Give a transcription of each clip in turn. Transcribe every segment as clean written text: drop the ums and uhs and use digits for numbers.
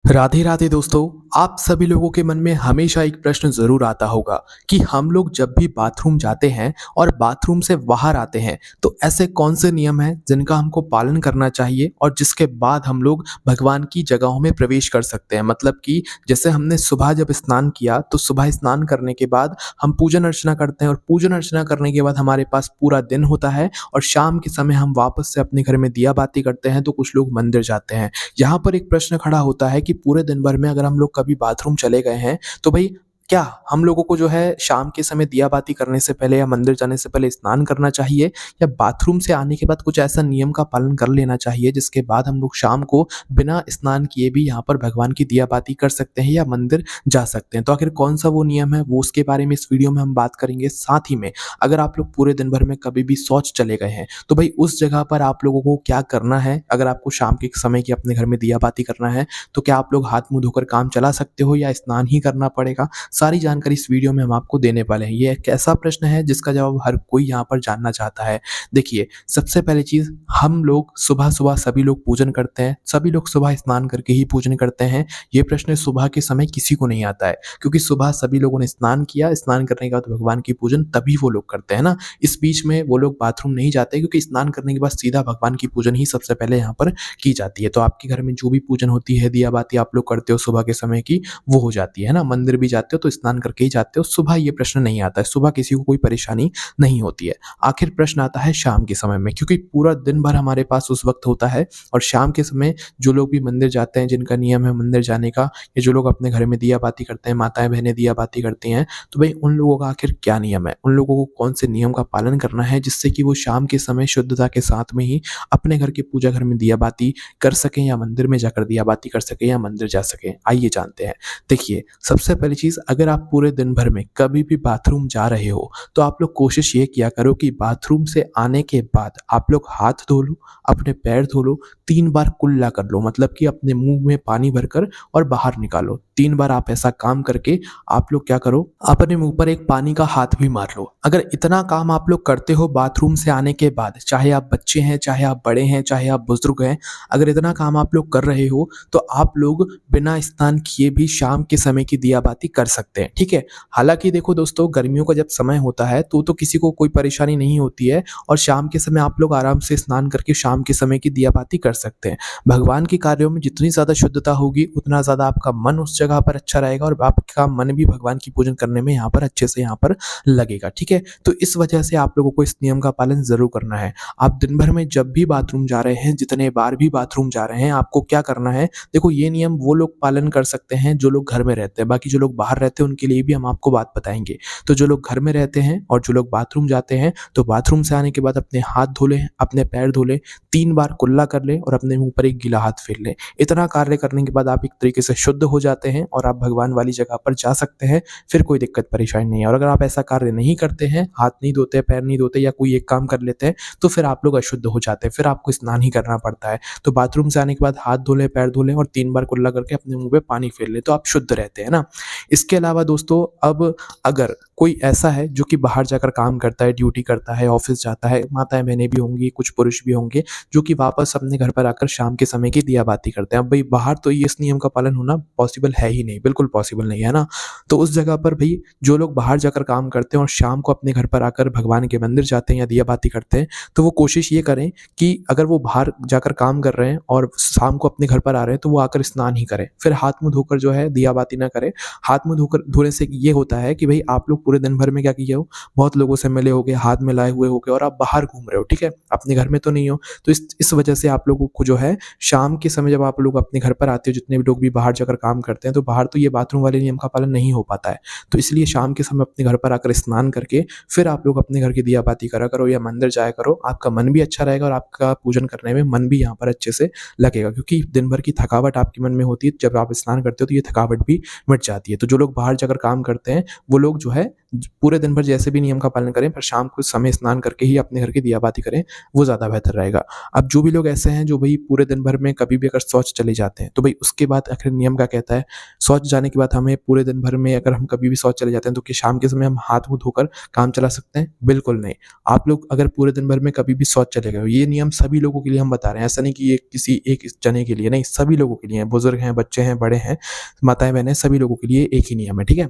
राधे राधे दोस्तों। आप सभी लोगों के मन में हमेशा एक प्रश्न जरूर आता होगा कि हम लोग जब भी बाथरूम जाते हैं और बाथरूम से बाहर आते हैं तो ऐसे कौन से नियम हैं जिनका हमको पालन करना चाहिए और जिसके बाद हम लोग भगवान की जगहों में प्रवेश कर सकते हैं। मतलब कि जैसे हमने सुबह जब स्नान किया तो सुबह स्नान करने के बाद हम पूजन अर्चना करते हैं और पूजन अर्चना करने के बाद हमारे पास पूरा दिन होता है और शाम के समय हम वापस से अपने घर में दिया बाती करते हैं तो कुछ लोग मंदिर जाते हैं। यहाँ पर एक प्रश्न खड़ा होता है कि पूरे दिन भर में अगर हम लोग कभी बाथरूम चले गए हैं तो भाई क्या हम लोगों को जो है शाम के समय दिया बाती करने से पहले या मंदिर जाने से पहले स्नान करना चाहिए या बाथरूम से आने के बाद कुछ ऐसा नियम का पालन कर लेना चाहिए जिसके बाद हम लोग शाम को बिना स्नान किए भी यहाँ पर भगवान की दिया बाती कर सकते हैं या मंदिर जा सकते हैं। तो आखिर कौन सा वो नियम है वो उसके बारे में इस वीडियो में हम बात करेंगे। साथ ही में अगर आप लोग पूरे दिन भर में कभी भी शौच चले गए हैं तो भाई उस जगह पर आप लोगों को क्या करना है। अगर आपको शाम के समय की अपने घर में दिया बाती करना है तो क्या आप लोग हाथ मुंह धोकर काम चला सकते हो या स्नान ही करना पड़ेगा। सारी जानकारी इस वीडियो में हम आपको देने वाले हैं। ये एक ऐसा प्रश्न है जिसका जवाब हर कोई यहाँ पर जानना चाहता है। देखिए, सबसे पहली चीज, हम लोग सुबह सुबह सभी लोग पूजन करते हैं, सभी लोग सुबह स्नान करके ही पूजन करते हैं। ये प्रश्न सुबह के समय किसी को नहीं आता है क्योंकि सुबह सभी लोगों ने स्नान किया, स्नान करने के बाद भगवान की पूजन तभी वो लोग करते हैं ना। इस बीच में वो लोग बाथरूम नहीं जाते क्योंकि स्नान करने के बाद सीधा भगवान की पूजन ही सबसे पहले यहाँ पर की जाती है। तो आपके घर में जो भी पूजन होती है, दिया बाती आप लोग करते हो सुबह के समय की, वो हो जाती है ना। मंदिर भी जाते हो तो स्नान करके ही जाते हो। सुबह ये प्रश्न नहीं आता है, सुबह किसी को कोई परेशानी नहीं होती है। आखिर प्रश्न आता है शाम के समय में, क्योंकि पूरा दिन भर हमारे पास उस वक्त होता है और शाम के समय जो लोग भी मंदिर जाते हैं, जिनका नियम है मंदिर जाने का, या जो लोग अपने घर में दिया बाती करते हैं, माताएं बहनें दिया बाती करती हैं, तो भाई उन लोगों का आखिर क्या नियम है, उन लोगों को कौन से नियम का पालन करना है जिससे कि वो शाम के समय शुद्धता के साथ में ही अपने घर के पूजा घर में दिया बाती कर सकें या मंदिर में जाकर दिया बाती कर सकें या मंदिर जा सकें। आइए जानते हैं। देखिए, सबसे पहली चीज, अगर आप पूरे दिन भर में कभी भी बाथरूम जा रहे हो तो आप लोग कोशिश ये किया करो कि बाथरूम से आने के बाद आप लोग हाथ धो लो, अपने पैर धो लो, 3 बार कुल्ला कर लो, मतलब कि अपने मुंह में पानी भरकर और बाहर निकालो। 3 बार आप ऐसा काम करके आप लोग क्या करो, अपने मुंह पर एक पानी का हाथ भी मार लो। अगर इतना काम आप लोग करते हो बाथरूम से आने के बाद, चाहे आप बच्चे हैं, चाहे आप बड़े हैं, चाहे आप बुजुर्ग हैं, अगर इतना काम आप लोग कर रहे हो तो आप लोग बिना स्नान किए भी शाम के समय की दिया बाती कर सकते हैं। ठीक है। हालांकि देखो दोस्तों, गर्मियों का जब समय होता है तो किसी को कोई परेशानी नहीं होती है और शाम के समय आप लोग आराम से स्नान करके शाम के समय की दिया बाती कर सकते हैं। भगवान के कार्यों में जितनी ज़्यादा शुद्धता होगी उतना ज़्यादा आपका मन उस जगह पर अच्छा रहेगा और आपका मन भी भगवान की पूजन करने में यहाँ पर अच्छे से यहाँ पर लगेगा। ठीक है। तो इस वजह से आप लोगों को इस नियम का पालन ज़रूर करना है। आप दिन भर में जब भी बाथरूम जा रहे हैं, जितने बार भी बाथरूम जा रहे हैं, आपको क्या करना है। देखो, ये नियम वो लोग पालन कर सकते हैं जो लोग घर में रहते हैं, बाकी जो लोग बाहर रहते हैं उनके लिए भी हम आपको बात बताएंगे। तो जो लोग घर में रहते हैं और जो लोग बाथरूम जाते हैं, तो बाथरूम से आने के बाद अपने हाथ धो लें, अपने पैर धो लें, 3 बार कुल्ला कर लें और अपने मुंह पर एक गीला हाथ फेर लें। इतना कार्य करने के बाद आप एक तरीके से शुद्ध हो जाते हैं और आप भगवान वाली जगह पर जा सकते हैं। फिर कोई दिक्कत परेशानी नहीं है। और अगर आप ऐसा कार्य नहीं करते हैं, हाथ नहीं धोते, पैर नहीं धोते या कोई एक काम कर लेते हैं, तो फिर आप लोग अशुद्ध हो जाते हैं, फिर आपको स्नान ही करना पड़ता है। तो बाथरूम से आने के बाद हाथ धो लें, पैर धो लें और 3 बार कुल्ला करके अपने मुंह पे पानी फेर लें, तो आप शुद्ध रहते हैं ना। इसके अलावा दोस्तों, अब अगर कोई ऐसा है जो कि बाहर जाकर काम करता है, ड्यूटी करता है, ऑफिस जाता है, माताएं बहनें भी होंगी, कुछ पुरुष भी होंगे जो कि वापस अपने घर पर आकर शाम के समय की दिया बाती करते हैं। अब भाई बाहर तो ये इस नियम का पालन होना पॉसिबल है ही नहीं, बिल्कुल पॉसिबल नहीं है ना। तो उस जगह पर भाई जो लोग बाहर जाकर काम करते हैं और शाम को अपने घर पर आकर भगवान के मंदिर जाते हैं या दिया बाती करते हैं, तो वो कोशिश ये करें कि अगर वो बाहर जाकर काम कर रहे हैं और शाम को अपने घर पर आ रहे हैं तो वो आकर स्नान ही करें, फिर हाथ मुंह धोकर जो है दिया बाती ना करें। हाथ मुंह धोकर धोने से ये होता है कि भाई आप लोग पूरे दिन भर में क्या किए हो, बहुत लोगों से मिले होगे, हाथ मिलाए हुए होगे और आप बाहर घूम रहे हो। ठीक है, अपने घर में तो नहीं हो। तो इस वजह से आप लोगों को जो है शाम के समय जब आप लोग अपने घर पर आते हो, जितने भी लोग भी बाहर जाकर काम करते हैं, तो बाहर तो ये बाथरूम वाले नियम का पालन नहीं हो पाता है। तो इसलिए शाम के समय अपने घर पर आकर स्नान करके फिर आप लोग अपने घर की दिया बाती करा करो या मंदिर जाया करो। आपका मन भी अच्छा रहेगा और आपका पूजन करने में मन भी यहाँ पर अच्छे से लगेगा, क्योंकि दिन भर की थकावट आपके मन में होती है। जब आप स्नान करते हो तो ये थकावट भी मिट जाती है। तो जो लोग बाहर जाकर काम करते हैं वो लोग जो है पूरे दिन भर जैसे भी नियम का पालन करें, पर शाम को समय स्नान करके ही अपने घर की दिया बाती करें, वो ज़्यादा बेहतर रहेगा। अब जो भी लोग ऐसे हैं जो भई पूरे दिन भर में कभी भी अगर शौच चले जाते हैं, तो भई उसके बाद आखिर नियम क्या कहता है, शौच जाने के बाद हमें पूरे दिन भर में अगर हम कभी भी शौच चले जाते हैं, तो क्या शाम के समय हम हाथ-मुँह धोकर काम चला सकते हैं? बिल्कुल नहीं। आप लोग अगर पूरे दिन भर में कभी भी शौच चले गए हो, ये नियम सभी लोगों के लिए हम बता रहे हैं, ऐसा नहीं कि ये किसी एक जने के लिए, नहीं, सभी लोगों के लिए हैं, बुज़ुर्ग हैं, बच्चे हैं, बड़े हैं, माताएँ-बहनें, सभी लोगों के लिए एक ही नियम है, ठीक है?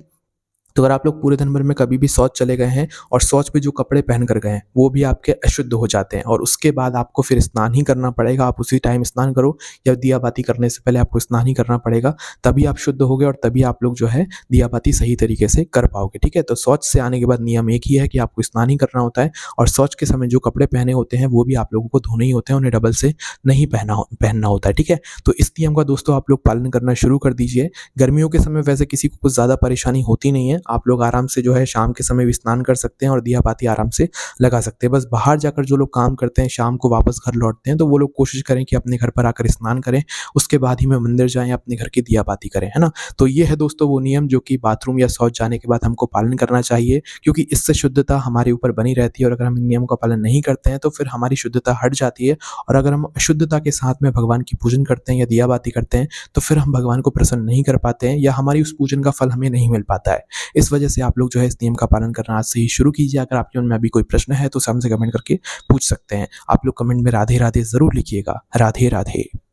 तो अगर आप लोग पूरे दिन भर में कभी भी शौच चले गए हैं और शौच में जो कपड़े पहन कर गए हैं, वो भी आपके अशुद्ध हो जाते हैं और उसके बाद आपको फिर स्नान ही करना पड़ेगा। आप उसी टाइम स्नान करो या दिया बाती करने से पहले आपको स्नान ही करना पड़ेगा, तभी आप शुद्ध होगे और तभी आप लोग जो है दिया बाती सही तरीके से कर पाओगे, ठीक है? तो शौच से आने के बाद नियम एक ही है कि आपको स्नान ही करना होता है और शौच के समय जो कपड़े पहने होते हैं, वो भी आप लोगों को धोने ही होते हैं, उन्हें डबल से नहीं पहनना होता है, ठीक है? तो इस नियम का दोस्तों आप लोग पालन करना शुरू कर दीजिए। गर्मियों के समय वैसे किसी को कुछ ज़्यादा परेशानी होती नहीं है। आप लोग आराम से जो है शाम के समय भी स्नान कर सकते हैं और दिया बाती आराम से लगा सकते हैं। बस बाहर जाकर जो लोग काम करते हैं, शाम को वापस घर लौटते हैं, तो वो लोग कोशिश करें कि अपने घर पर आकर स्नान करें, उसके बाद ही में मंदिर जाएँ, अपने घर की दिया बाती करें, है ना? तो ये है दोस्तों वो नियम जो कि बाथरूम या शौच जाने के बाद हमको पालन करना चाहिए, क्योंकि इससे शुद्धता हमारे ऊपर बनी रहती है और अगर हम इन नियमों का पालन नहीं करते हैं, तो फिर हमारी शुद्धता हट जाती है और अगर हम अशुद्धता के साथ में भगवान की पूजन करते हैं या दिया बाती करते हैं, तो फिर हम भगवान को प्रसन्न नहीं कर पाते हैं या हमारी उस पूजन का फल हमें नहीं मिल पाता है। इस वजह से आप लोग जो है इस नियम का पालन करना आज से ही शुरू कीजिए। अगर आपके मन में अभी कोई प्रश्न है तो उसे हमसे कमेंट करके पूछ सकते हैं। आप लोग कमेंट में राधे राधे ज़रूर लिखिएगा। राधे राधे।